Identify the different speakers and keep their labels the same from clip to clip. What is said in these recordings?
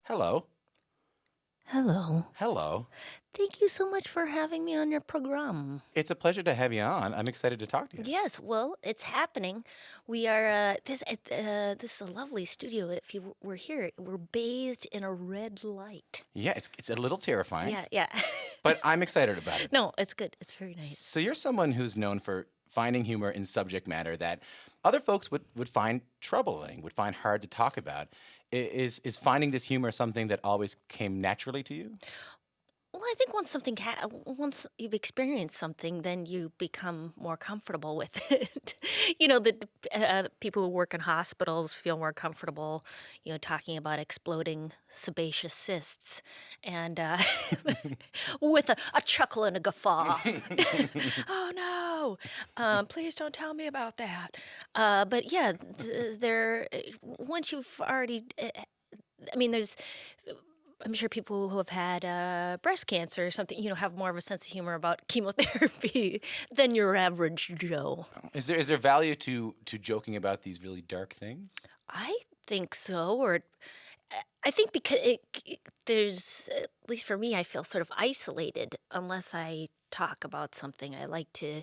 Speaker 1: Hello.
Speaker 2: Hello.
Speaker 1: Hello.
Speaker 2: Thank you so much for having me on your program.
Speaker 1: It's a pleasure to have you on. I'm excited to talk to you.
Speaker 2: Yes, well, it's happening. We are this is a lovely studio. If you were here, we're bathed in a red light.
Speaker 1: Yeah, it's a little terrifying,
Speaker 2: Yeah, yeah.
Speaker 1: but I'm excited about it.
Speaker 2: No, it's good. It's very nice.
Speaker 1: So you're someone who's known for finding humor in subject matter that other folks would find troubling, would find hard to talk about. Is finding this humor something that always came naturally to you?
Speaker 2: Well, I think once you've experienced something, then you become more comfortable with it. The people who work in hospitals feel more comfortable, talking about exploding sebaceous cysts, and with a chuckle and a guffaw. Oh no! Please don't tell me about that. But yeah, there. Once you've already, I mean, there's I'm sure people who have had breast cancer or something, have more of a sense of humor about chemotherapy than your average Joe.
Speaker 1: Is there value to joking about these really dark things?
Speaker 2: I think so, or I think because there's, at least for me, I feel sort of isolated unless I talk about something. I like to,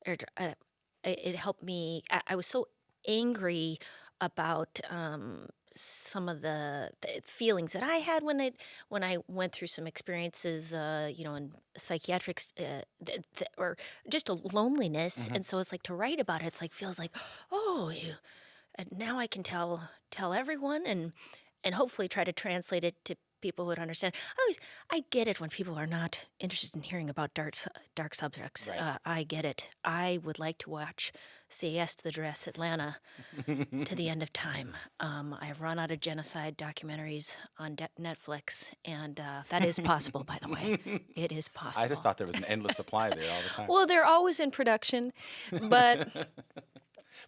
Speaker 2: or it helped me. I was so angry about some of the feelings that I had when I went through some experiences, in psychiatric or just a loneliness,
Speaker 1: Hmm.
Speaker 2: and so it's like to write about it. It's like feels like, oh, and now I can tell everyone and hopefully try to translate it to people who would understand. I get it when people are not interested in hearing about dark subjects.
Speaker 1: Right.
Speaker 2: I get it. I would like to watch Say Yes to the Dress Atlanta to the end of time. I have run out of genocide documentaries on Netflix, and that is possible, by the way. It is
Speaker 1: I just
Speaker 2: possible.
Speaker 1: thought there was an endless supply there all the time.
Speaker 2: Well, they're always in production, but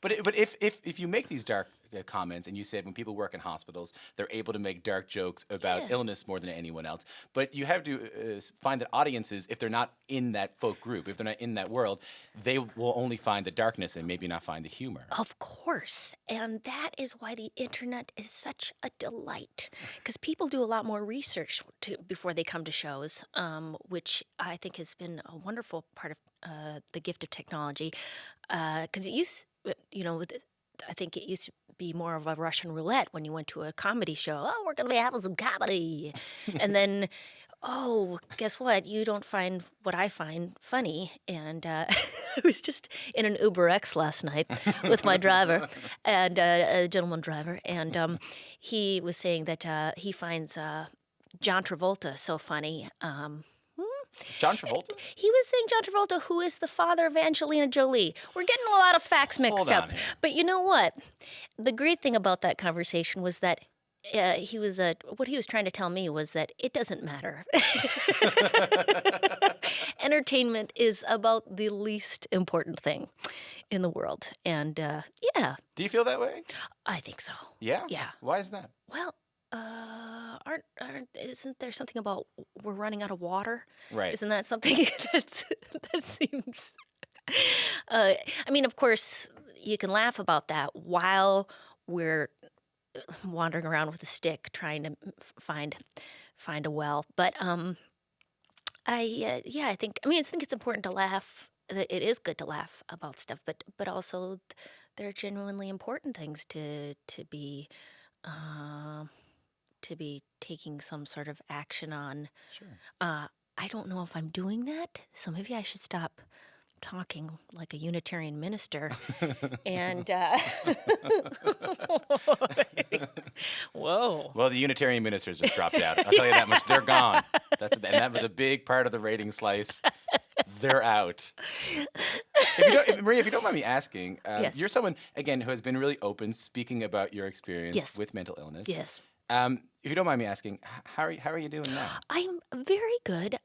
Speaker 1: But if you make these dark comments and you said when people work in hospitals, they're able to make dark jokes about
Speaker 2: yeah.
Speaker 1: illness more than anyone else. But you have to find that audiences, if they're not in that folk group, if they're not in that world, they will only find the darkness and maybe not find the humor.
Speaker 2: Of course. And that is why the internet is such a delight. Because people do a lot more research before they come to shows, which I think has been a wonderful part of the gift of technology. Because I think it used to be more of a Russian roulette when you went to a comedy show. Oh, we're going to be having some comedy. And then, oh, guess what? You don't find what I find funny. And I was just in an Uber X last night with my driver and a gentleman driver. And he was saying that he finds John Travolta so funny.
Speaker 1: John Travolta?
Speaker 2: He was saying John Travolta, who is the father of Angelina Jolie. We're getting a lot of facts
Speaker 1: Hold
Speaker 2: mixed up.
Speaker 1: on here.
Speaker 2: But you know what? The great thing about that conversation was that what he was trying to tell me was that it doesn't matter. Entertainment is about the least important thing in the world. And yeah,
Speaker 1: Do you feel that way?
Speaker 2: I think so.
Speaker 1: Yeah?
Speaker 2: Yeah.
Speaker 1: Why is that?
Speaker 2: Well, isn't there something about we're running out of water?
Speaker 1: Right.
Speaker 2: Isn't that something that seems? I mean, of course, you can laugh about that while we're wandering around with a stick trying to find a well. But I think I think it's important to laugh. That it is good to laugh about stuff, but also there are genuinely important things uh, to be taking some sort of action on.
Speaker 1: Sure.
Speaker 2: I don't know if I'm doing that, so maybe I should stop talking like a Unitarian minister. And whoa,
Speaker 1: Well, the Unitarian ministers just dropped out. I'll tell you that much. They're gone. And that was a big part of the rating slice. They're out. Maria, if you don't mind me asking,
Speaker 2: yes,
Speaker 1: you're someone again who has been really open, speaking about your experience
Speaker 2: yes,
Speaker 1: with mental illness.
Speaker 2: yes.
Speaker 1: If you don't mind me asking, how are you doing now?
Speaker 2: I'm very good.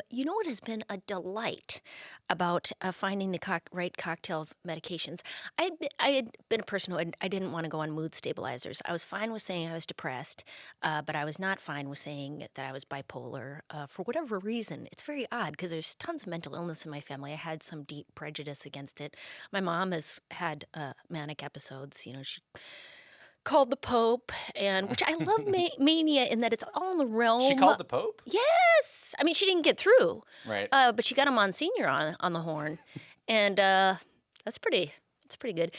Speaker 2: You know what has been a delight about finding the right cocktail of medications? I had been a person who I didn't want to go on mood stabilizers. I was fine with saying I was depressed, but I was not fine with saying that I was bipolar for whatever reason. It's very odd because there's tons of mental illness in my family. I had some deep prejudice against it. My mom has had manic episodes. She called the Pope, and which I love Mania in that it's all in the
Speaker 1: She
Speaker 2: realm.
Speaker 1: called the Pope?
Speaker 2: Yes, I mean she didn't get through,
Speaker 1: Right.
Speaker 2: but she got a Monsignor on the horn, and that's pretty. That's pretty good.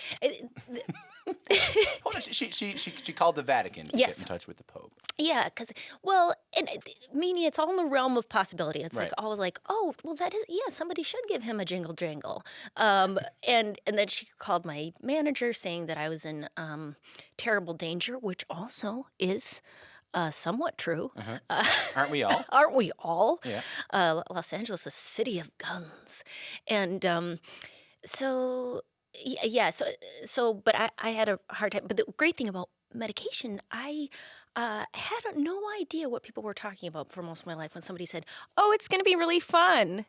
Speaker 1: Hold on. She called the Vatican to get in
Speaker 2: Yes.
Speaker 1: touch with the Pope.
Speaker 2: Yeah, because well, and meaning it's all in the realm of possibility. It's like
Speaker 1: Right.
Speaker 2: always like, oh, well, that is somebody should give him a jingle jangle. And then she called my manager saying that I was in terrible danger, which also is somewhat true.
Speaker 1: Aren't we all?
Speaker 2: Aren't we all?
Speaker 1: Yeah.
Speaker 2: Los Angeles, a city of guns, and so yeah, but I had a hard time. But the great thing about medication, I had no idea what people were talking about for most of my life. When somebody said, "Oh, it's going to be really fun,"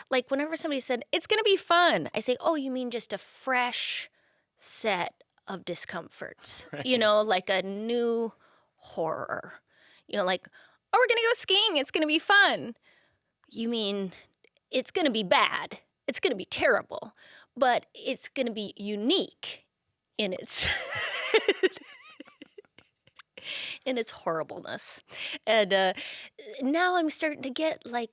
Speaker 2: like whenever somebody said, "It's going to be fun," I say, "Oh, you mean just a fresh set of discomforts? You know, like a new horror. You know, like, oh, we're going to go skiing. It's going to be fun." You mean it's going to be bad. It's going to be terrible, but it's going to be unique in its in its horribleness. And now I'm starting to get like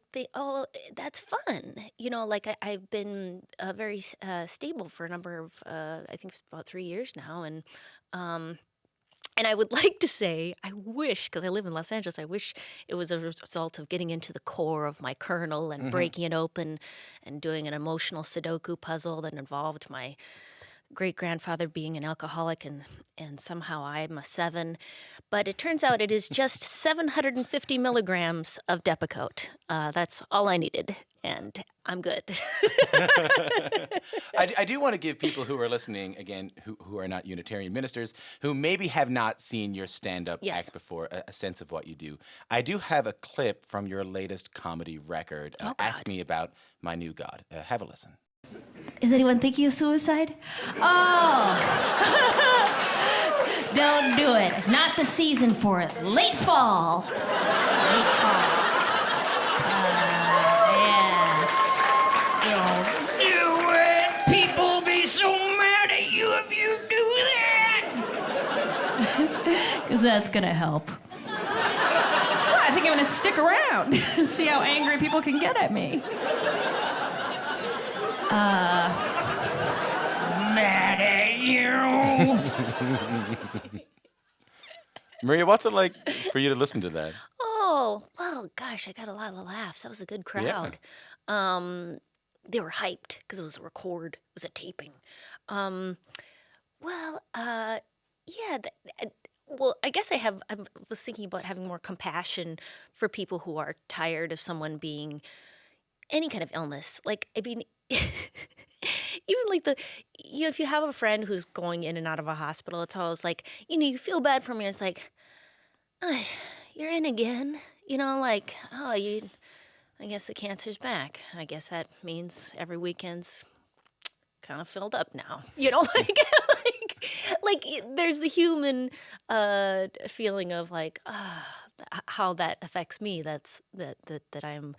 Speaker 2: that's fun. You know, like I've been very stable for a number of I think it's about 3 years now, and I would like to say, I wish, because I live in Los Angeles, I wish it was a result of getting into the core of my kernel and breaking it open and doing an emotional Sudoku puzzle that involved my great grandfather being an alcoholic and somehow I'm a 7. But it turns out it is just 750 milligrams of Depakote. That's all I needed, and I'm good.
Speaker 1: I do want to give people who are listening, again, who are not Unitarian ministers, who maybe have not seen your stand-up
Speaker 2: Yes.
Speaker 1: act before, a sense of what you do. I do have a clip from your latest comedy record,
Speaker 2: Oh,
Speaker 1: Ask
Speaker 2: God.
Speaker 1: Me About My New God. Have a listen.
Speaker 3: Is anyone thinking of suicide? Oh! Don't do it. Not the season for it. Late fall. Late fall. Yeah. Don't do it. People be so mad at you if you do that. Because that's going to help.
Speaker 4: I think I'm gonna stick around, see how angry people can get at me.
Speaker 3: Mad at you.
Speaker 1: Maria, what's it like for you to listen to that?
Speaker 2: Oh, well, gosh, I got a lot of laughs. That was a good crowd. They were hyped because it was a record, it was a taping. Well, yeah. Well, I guess I was thinking about having more compassion for people who are tired of someone being any kind of illness. Like, I mean, even like if you have a friend who's going in and out of a hospital, it's always like, you feel bad for me. It's like, "Ah, you're in again. Like, oh, I guess the cancer's back. I guess that means every weekend's kind of filled up now." There's the human feeling of like, how that affects me. That I'm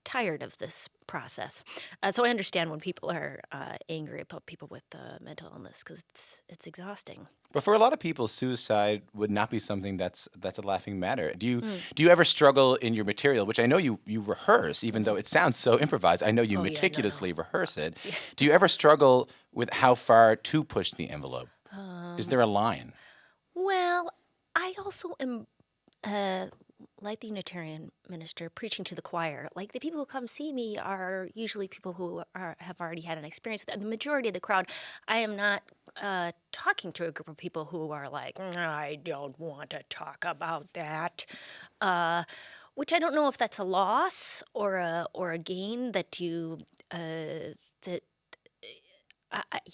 Speaker 2: tired of this process. So I understand when people are angry about people with mental illness because it's exhausting.
Speaker 1: But for a lot of people, suicide would not be something that's a laughing matter. Do you ever struggle in your material, which I know you rehearse, even though it sounds so improvised? I know you
Speaker 2: Oh, yeah, no.
Speaker 1: meticulously rehearse it. Do you ever struggle with how far to push the envelope? Is there a line?
Speaker 2: Well, I also am, like the Unitarian minister, preaching to the choir. Like the people who come see me are usually people who have already had an experience with it. The majority of the crowd, I am not talking to a group of people who are like, "I don't want to talk about that," which I don't know if that's a loss or a gain that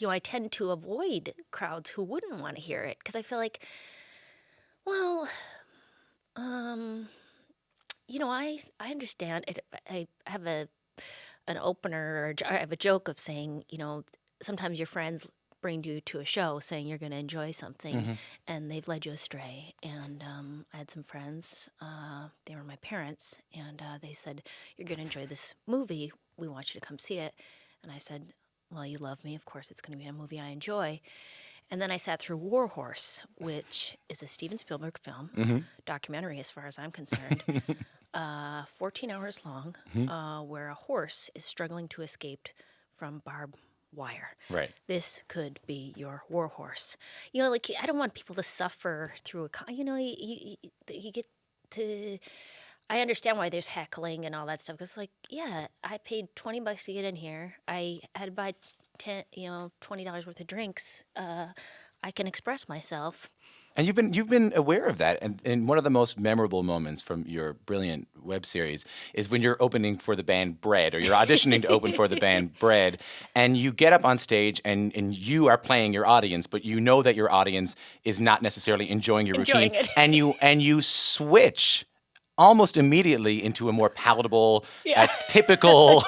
Speaker 2: I tend to avoid crowds who wouldn't want to hear it because I feel like, well, I understand it. I have an opener, or I have a joke of saying, sometimes your friends bring you to a show saying you're going to enjoy something, and they've led you astray. And I had some friends, they were my parents, and they said, "You're going to enjoy this movie. We want you to come see it." And I said, "Well, you love me. Of course, it's going to be a movie I enjoy." And then I sat through War Horse, which is a Steven Spielberg film, documentary as far as I'm concerned, 14 hours long, where a horse is struggling to escape from barbed wire.
Speaker 1: Right.
Speaker 2: This could be your war horse. Like I don't want people to suffer through you get to. I understand why there's heckling and all that stuff because, like, yeah, I paid $20 to get in here. I had to buy $20 worth of drinks. I can express myself.
Speaker 1: And you've been aware of that, and one of the most memorable moments from your brilliant web series is when you're opening for the band Bread, or you're auditioning to open for the band Bread, and you get up on stage and you are playing your audience, but you know that your audience is not necessarily enjoying your routine,
Speaker 2: Enjoying it.
Speaker 1: and you switch almost immediately into a more palatable, typical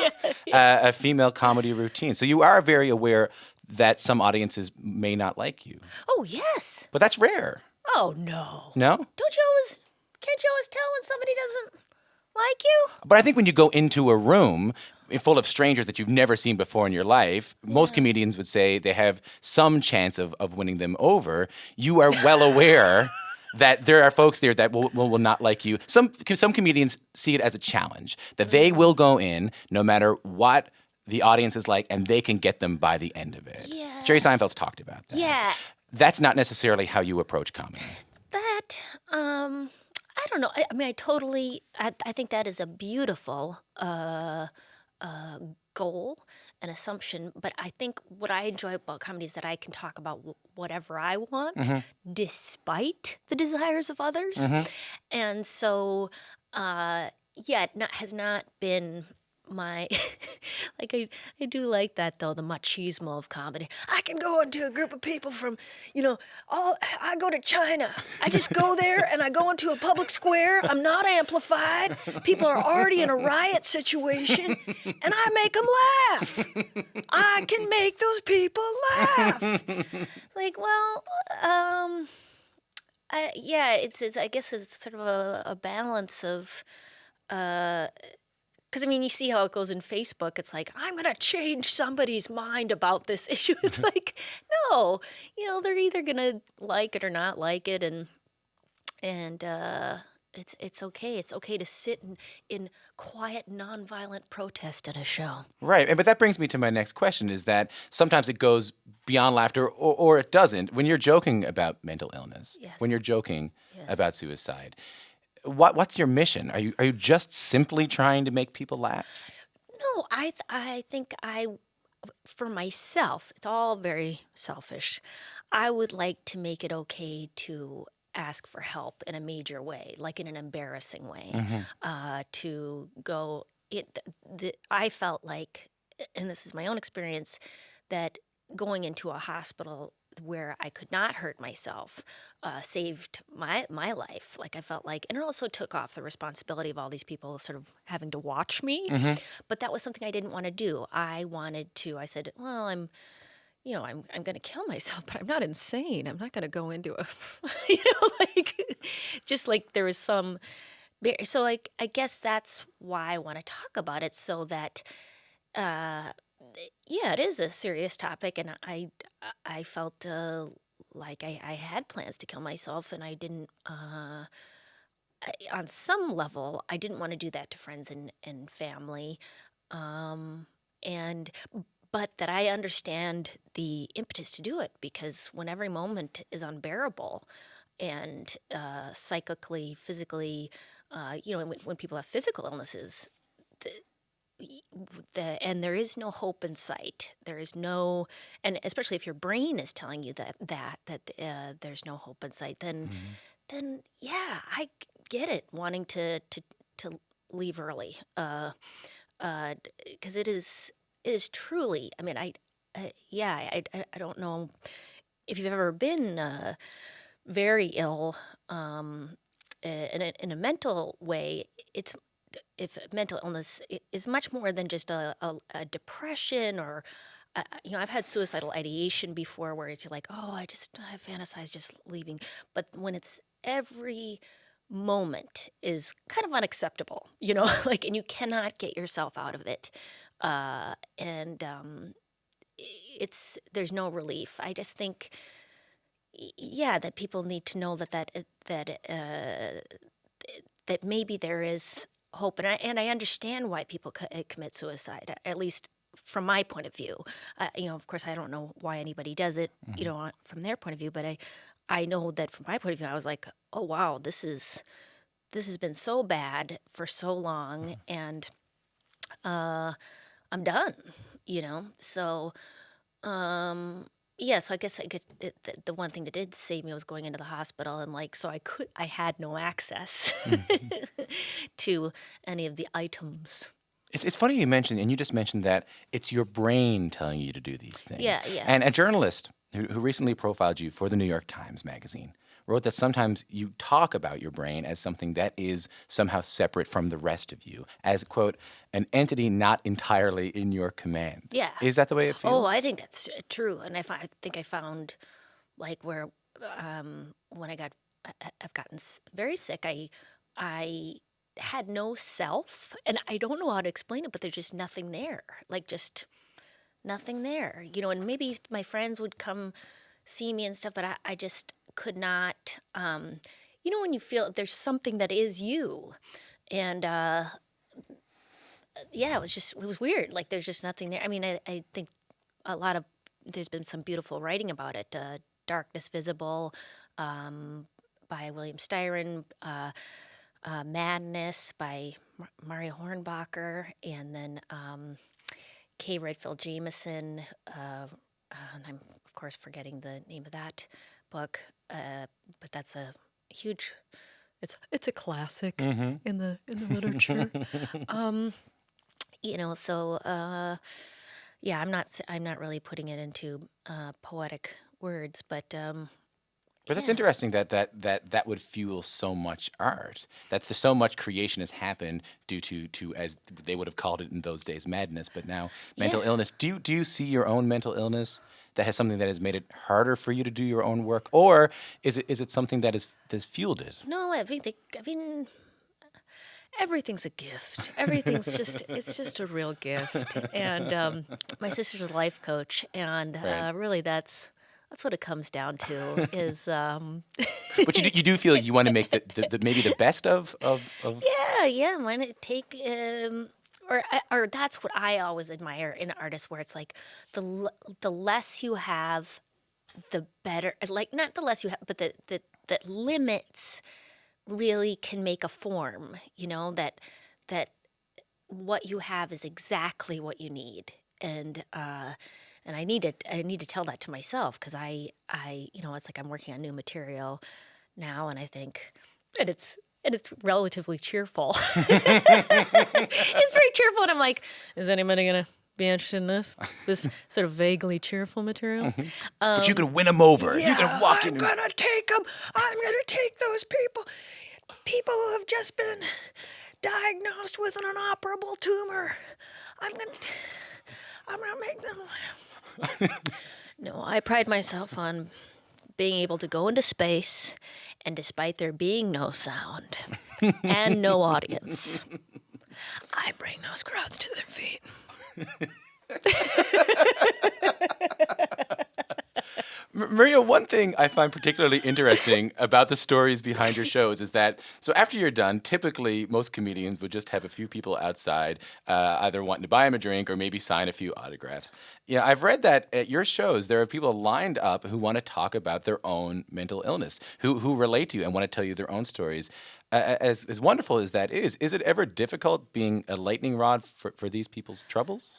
Speaker 1: a female comedy routine. So you are very aware that some audiences may not like you.
Speaker 2: Oh yes.
Speaker 1: But that's rare.
Speaker 2: Oh no.
Speaker 1: No?
Speaker 2: Can't you always tell when somebody doesn't like you?
Speaker 1: But I think when you go into a room full of strangers that you've never seen before in your life, most comedians would say they have some chance of winning them over. You are well aware that there are folks there that will not like you. Some comedians see it as a challenge, that they will go in no matter what the audience is like, and they can get them by the end of it.
Speaker 2: Yeah.
Speaker 1: Jerry Seinfeld's talked about that.
Speaker 2: Yeah.
Speaker 1: That's not necessarily how you approach comedy.
Speaker 2: That I don't know. I mean, I think that is a beautiful goal and assumption. But I think what I enjoy about comedy is that I can talk about whatever I want, despite the desires of others. And so, has not been my I do like that though, the machismo of comedy. I can go into a group of people from I go to China. I just go there and I go into a public square. I'm not amplified. People are already in a riot situation and I make them laugh. I can make those people laugh. It's I guess it's sort of a balance of because, I mean, you see how it goes in Facebook. It's like, I'm going to change somebody's mind about this issue. It's like, no, they're either going to like it or not like it. And it's okay. It's okay to sit in quiet, nonviolent protest at a show.
Speaker 1: Right. But that brings me to my next question, is that sometimes it goes beyond laughter or it doesn't. When you're joking about mental illness,
Speaker 2: Yes.
Speaker 1: when you're joking about suicide, what's your mission? Are you just simply trying to make people laugh?
Speaker 2: No, I think for myself, it's all very selfish. I would like to make it okay to ask for help in a major way, like in an embarrassing way, to go. I felt like, and this is my own experience, that going into a hospital where I could not hurt myself saved my life. Like I felt like, and it also took off the responsibility of all these people sort of having to watch me. But that was something I didn't want to do. I said, well, I'm going to kill myself, but I'm not insane. I'm not going to go into a, just like there was some. So like, I guess that's why I want to talk about it, so that, it is a serious topic, and I felt like I had plans to kill myself, and I didn't. On some level, I didn't want to do that to friends and family, but that I understand the impetus to do it, because when every moment is unbearable, and psychically, physically, when people have physical illnesses, and there is no hope in sight. There is no, and especially if your brain is telling you that there's no hope in sight, then I get it, wanting to leave early, because it is truly. I mean, I don't know if you've ever been very ill in a mental way. If mental illness is much more than just a depression, or I've had suicidal ideation before, where it's like, oh, I fantasize just leaving. But when it's every moment is kind of unacceptable, and you cannot get yourself out of it, and there's no relief. I just think yeah, that people need to know that maybe there is hope, and I understand why people commit suicide, at least from my point of view. Of course, I don't know why anybody does it, from their point of view, but I know that from my point of view, I was like, oh wow, this has been so bad for so long, and I'm done, So, yeah, so I guess the one thing that did save me was going into the hospital, and so I had no access to any of the items.
Speaker 1: It's funny you mentioned, and you just mentioned that it's your brain telling you to do these things.
Speaker 2: Yeah, yeah.
Speaker 1: And a journalist who recently profiled you for the New York Times Magazine wrote that sometimes you talk about your brain as something that is somehow separate from the rest of you, as, quote, an entity not entirely in your command.
Speaker 2: Yeah.
Speaker 1: Is that the way it feels?
Speaker 2: Oh, I think that's true, and I think I found where when I've gotten very sick, I had no self, and I don't know how to explain it, but there's just nothing there, just nothing there, and maybe my friends would come see me and stuff, but I just could not, when you feel there's something that is you, and yeah, it was weird, there's just nothing there. I mean, I think there's been some beautiful writing about it, Darkness Visible, by William Styron, Madness by Maria Hornbacher, and then Kay Redfield Jameson, and I'm of course forgetting the name of that book, but that's a huge. It's a classic in the literature. So yeah, I'm not really putting it into poetic words, but
Speaker 1: But that's
Speaker 2: yeah.
Speaker 1: interesting that would fuel so much art. That's so much creation has happened due to as they would have called it in those days, madness. But now mental
Speaker 2: Yeah.
Speaker 1: illness. Do you see your own mental illness that has something that has made it harder for you to do your own work, or is it something that's fueled it?
Speaker 2: No, I mean, everything's a gift. Everything's it's just a real gift. And my sister's a life coach, and
Speaker 1: Right.
Speaker 2: really that's what it comes down to is
Speaker 1: But you do feel you want to make the maybe the best of
Speaker 2: yeah, why not take or that's what I always admire in artists, where it's the less you have, the better. Not the less you have, but that limits really can make a form. That what you have is exactly what you need, and I need to tell that to myself, because it's like I'm working on new material now, and I think, and it's relatively cheerful. It's very cheerful, and I'm like, is anybody gonna be interested in this sort of vaguely cheerful material?
Speaker 1: but you can win them over. You can walk
Speaker 3: I'm
Speaker 1: in.
Speaker 3: gonna take them. I'm gonna take those people who have just been diagnosed with an inoperable tumor. I'm gonna make them laugh.
Speaker 2: No, I pride myself on being able to go into space, and despite there being no sound and no audience, I bring those crowds to their feet.
Speaker 1: Maria, one thing I find particularly interesting about the stories behind your shows is that, so after you're done, typically most comedians would just have a few people outside, either wanting to buy them a drink or maybe sign a few autographs. Yeah, I've read that at your shows, there are people lined up who want to talk about their own mental illness, who relate to you and want to tell you their own stories. As wonderful as that is it ever difficult being a lightning rod for these people's troubles?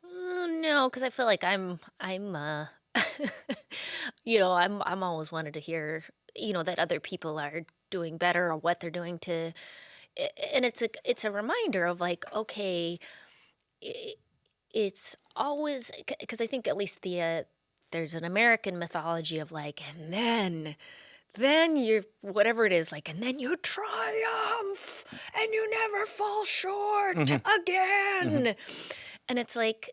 Speaker 2: No, because I feel like I'm I'm always wanted to hear, that other people are doing better, or what they're doing and it's a reminder of, okay, i- it's always, because I think at least there's an American mythology of, and then you're whatever it is, and then you triumph and you never fall short again. And it's that,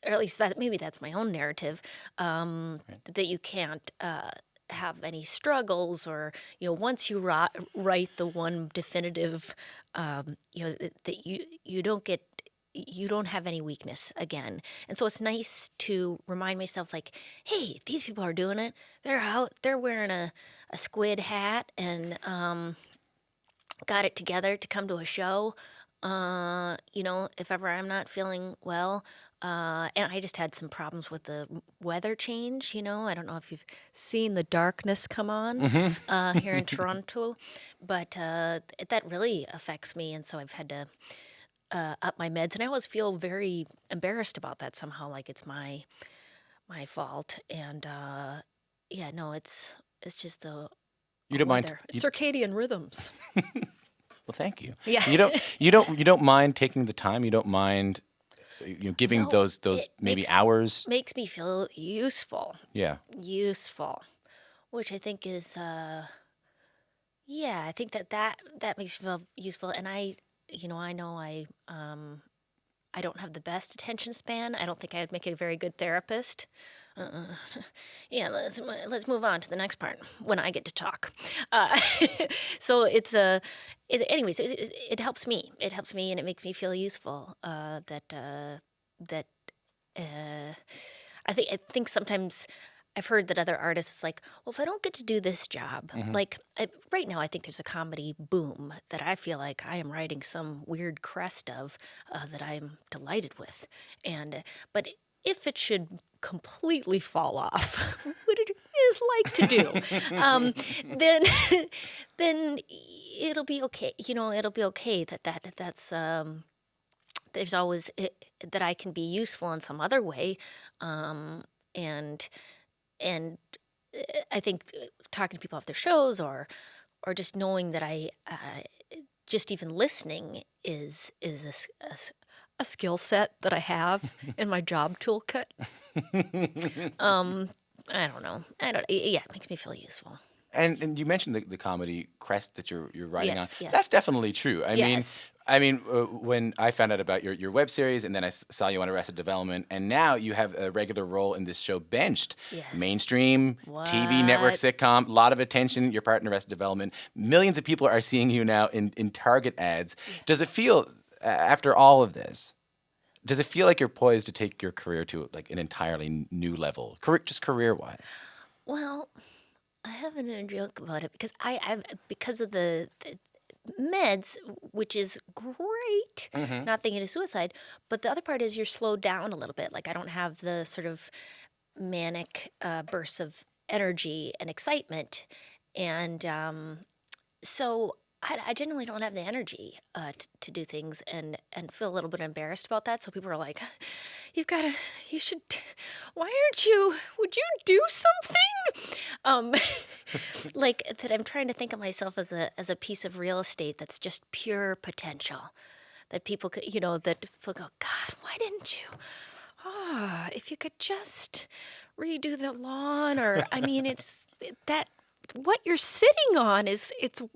Speaker 2: or at least that, maybe that's my own narrative, that you can't have any struggles, or once you write the one definitive, that you don't get you don't have any weakness again. And so it's nice to remind myself, like, hey, these people are doing it. They're out. They're wearing a squid hat and got it together to come to a show. If ever I'm not feeling well, and I just had some problems with the weather change. I don't know if you've seen the darkness come on here in Toronto, but that really affects me, and so I've had to up my meds, and I always feel very embarrassed about that somehow, like it's my fault. And yeah, no, it's just the
Speaker 1: You don't mind?
Speaker 2: weather, circadian rhythms.
Speaker 1: Well, thank you.
Speaker 2: Yeah.
Speaker 1: You don't mind taking the time. You don't mind giving
Speaker 2: No,
Speaker 1: those
Speaker 2: it
Speaker 1: maybe hours.
Speaker 2: makes me feel useful,
Speaker 1: Yeah.
Speaker 2: which I think is yeah, I think that makes me feel useful. And I know I don't have the best attention span. I don't think I would make a very good therapist. Uh, yeah, let's move on to the next part when I get to talk. Uh, so anyways, it helps me. It helps me, and it makes me feel useful. That I think sometimes I've heard that other artists like, well, if I don't get to do this job, like right now, I think there's a comedy boom that I feel like I am riding some weird crest of that I'm delighted with, and but if it should completely fall off, what it is like to do, then then it'll be okay. It'll be okay that's there's always that I can be useful in some other way, and and I think talking to people off their shows or just knowing that I just even listening is a skill set that I have in my job toolkit. I don't know. Yeah, it makes me feel useful.
Speaker 1: And you mentioned the comedy crest that you're riding
Speaker 2: Yes,
Speaker 1: on.
Speaker 2: yes.
Speaker 1: That's definitely true.
Speaker 2: Yes.
Speaker 1: When I found out about your web series, and then I saw you on Arrested Development, and now you have a regular role in this show, Benched.
Speaker 2: Yes.
Speaker 1: Mainstream TV network
Speaker 2: What?
Speaker 1: sitcom, a lot of attention. Your part in Arrested Development. Millions of people are seeing you now in Target ads. Does it feel, after all of this, does it feel like you're poised to take your career to like an entirely new level, just career-wise?
Speaker 2: Well, I have a joke about it because I've because of the meds, which is great. Not thinking of suicide, but the other part is you're slowed down a little bit. Like I don't have the sort of manic bursts of energy and excitement, and so I generally don't have the energy to do things, and feel a little bit embarrassed about that. So people are like, you should, why aren't you, would you do something? Um, like that I'm trying to think of myself as a piece of real estate that's just pure potential. That people could, that people go, God, why didn't you? If you could just redo the lawn, or, I mean, that what you're sitting on it's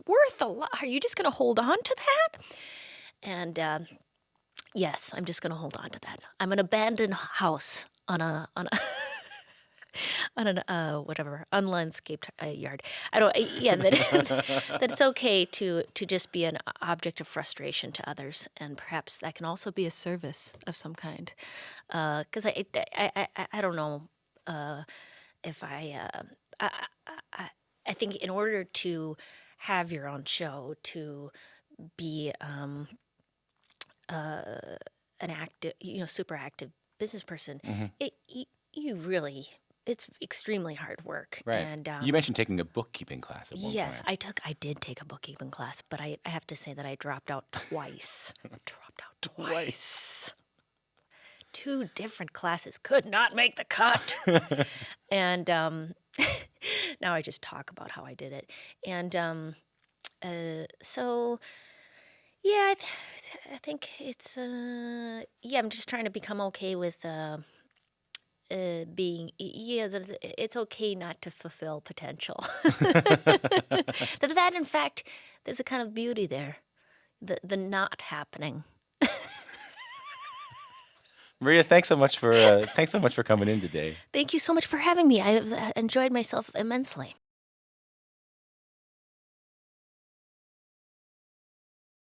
Speaker 2: worth a lot. Are you just going to hold on to that? And yes, I'm just going to hold on to that. I'm an abandoned house on a on an whatever unlandscaped yard. I don't. Yeah, that that it's okay to just be an object of frustration to others, and perhaps that can also be a service of some kind. Because I don't know if I think in order to have your own show, to be an active, super active business person, you really, it's extremely hard work.
Speaker 1: Right.
Speaker 2: And
Speaker 1: You mentioned taking a bookkeeping class at one
Speaker 2: yes,
Speaker 1: point.
Speaker 2: I did take a bookkeeping class, but I have to say that I dropped out twice. Dropped out twice. 2 different classes could not make the cut. And now I just talk about how I did it. And so, yeah, I think it's, yeah, I'm just trying to become okay with being, yeah, that it's okay not to fulfill potential. That, in fact, there's a kind of beauty there, the not happening.
Speaker 1: Maria, thanks so much for coming in today.
Speaker 2: Thank you so much for having me. I've enjoyed myself immensely.